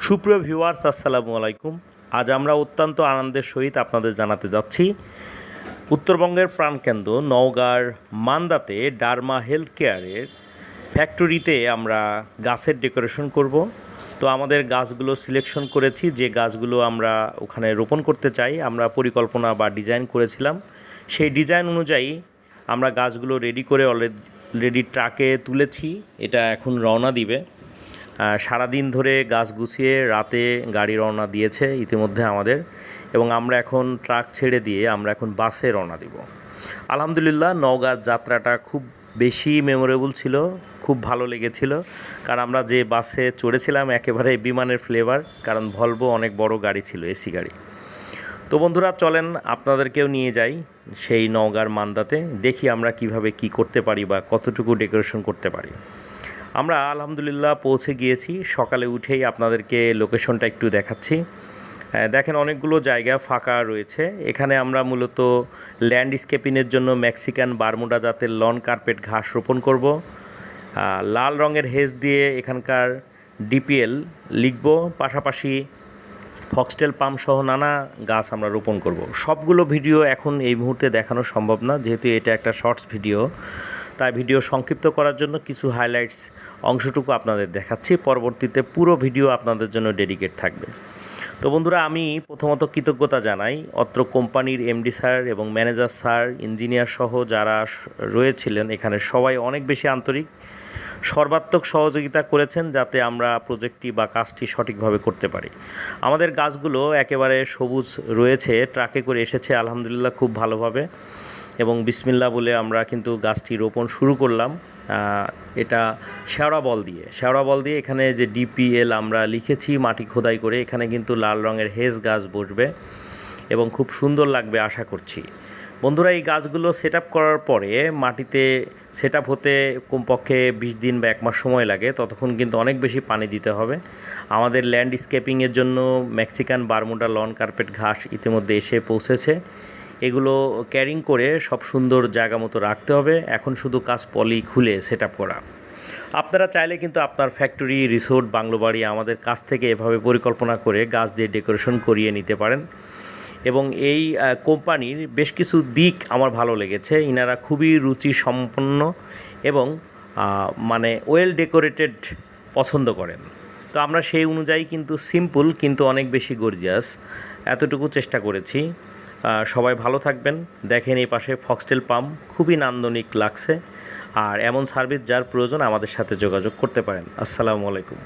সুপ্রিয় ভিউয়ার্স, আসসালামু আলাইকুম। আজ আমরা অত্যন্ত আনন্দের সহিত আপনাদের জানাতে যাচ্ছি উত্তরবঙ্গের প্রাণকেন্দ্র নওগাঁর মান্দাতে ডারমা হেলথ কেয়ারের ফ্যাক্টরিতে আমরা গাছের ডেকোরেশন করব। তো আমাদের গাছগুলো সিলেকশন করেছি, যে গাছগুলো আমরা ওখানে রোপণ করতে চাই আমরা পরিকল্পনা বা ডিজাইন করেছিলাম। সেই ডিজাইন অনুযায়ী আমরা গাছগুলো রেডি করে অলরেডি ট্রাকে তুলেছি। এটা এখন রওনা দিবে। সারাদিন ধরে গাছ গুছিয়ে রাতে গাড়ি রওনা দিয়েছে ইতিমধ্যে আমাদের, এবং আমরা এখন ট্রাক ছেড়ে দিয়ে আমরা এখন বাসে রওনা দিব। আলহামদুলিল্লাহ, নওগাঁর যাত্রাটা খুব বেশি মেমোরেবল ছিল, খুব ভালো লেগেছিল। কারণ আমরা যে বাসে চড়েছিলাম একেবারে বিমানের ফ্লেভার, কারণ ভলভো অনেক বড় গাড়ি ছিল, এসি গাড়ি। তো বন্ধুরা, চলেন আপনাদেরকেও নিয়ে যাই সেই নওগাঁর মান্দাতে, দেখি আমরা কিভাবে কি করতে পারি বা কতটুকু ডেকোরেশন করতে পারি। আমরা আলহামদুলিল্লাহ পৌঁছে গিয়েছি। সকালে উঠেই আপনাদেরকে লোকেশনটা একটু দেখাচ্ছি। দেখেন, অনেকগুলো জায়গা ফাঁকা রয়েছে। এখানে আমরা মূলত ল্যান্ডস্কেপিংয়ের জন্য মেক্সিকান বারমুডা জাতের লন কার্পেট ঘাস রোপণ করব। লাল রঙের হেজ দিয়ে এখানকার ডিপিএল লিখব, পাশাপাশি ফক্সটেল পাম সহ নানা গাছ আমরা রোপণ করব। সবগুলো ভিডিও এখন এই মুহূর্তে দেখানো সম্ভব না, যেহেতু এটা একটা শর্টস ভিডিও। তাই ভিডিও সংক্ষিপ্ত করার জন্য কিছু হাইলাইটস অংশটুকু আপনাদের দেখাচ্ছি। পরবর্তীতে পুরো ভিডিও আপনাদের জন্য ডেডিকেট থাকবে। তো বন্ধুরা, আমি প্রথমত কৃতজ্ঞতা জানাই অত্র কোম্পানির এমডি স্যার এবং ম্যানেজার স্যার, ইঞ্জিনিয়ার সহ যারা রয়েছিলেন এখানে, সবাই অনেক বেশি আন্তরিক, সর্বাত্মক সহযোগিতা করেছেন যাতে আমরা প্রজেক্টটি বা কাজটি সঠিকভাবে করতে পারি। আমাদের গাছগুলো একেবারে সবুজ রয়েছে, ট্রাকে করে এসেছে আলহামদুলিল্লাহ খুব ভালোভাবে, এবং বিসমিল্লাহ বলে আমরা কিন্তু গাছটি রোপণ শুরু করলাম। এটা শেওড়া বল দিয়ে এখানে যে ডিপিএল আমরা লিখেছি মাটি খোদাই করে, এখানে কিন্তু লাল রঙের হেজ গাছ বসবে এবং খুব সুন্দর লাগবে আশা করছি। বন্ধুরা, এই গাছগুলো সেট আপ করার পরে মাটিতে সেট আপ হতে কমপক্ষে 20 দিন বা 1 মাস সময় লাগে, ততক্ষণ কিন্তু অনেক বেশি পানি দিতে হবে। আমাদের ল্যান্ডস্কেপিংয়ের জন্য মেক্সিকান বারমুডা লন কার্পেট ঘাস ইতিমধ্যে এসে পৌঁছেছে। এগুলো ক্যারিং করে সব সুন্দর জায়গা মতো রাখতে হবে। এখন শুধু কাজ পলি খুলে সেট আপ করা। আপনারা চাইলে কিন্তু আপনার ফ্যাক্টরি, রিসোর্ট, বাংলো বাড়ি আমাদের কাছ থেকে এভাবে পরিকল্পনা করে গাছ দিয়ে ডেকোরেশন করিয়ে নিতে পারেন। এবং এই কোম্পানির বেশ কিছু দিক আমার ভালো লেগেছে। ইনারা খুবই রুচি সম্পন্ন এবং মানে ওয়েল ডেকোরেটেড পছন্দ করেন। তো আমরা সেই অনুযায়ী কিন্তু সিম্পল কিন্তু অনেক বেশি গর্জিয়াস এতটুকু চেষ্টা করেছি। সবাই ভালো থাকবেন। দেখেন এই পাশে ফক্সটেল পাম্প খুবই নান্দনিক লাগছে। আর এমন সার্ভিস যার প্রয়োজন আমাদের সাথে যোগাযোগ করতে পারেন। আসসালামু আলাইকুম।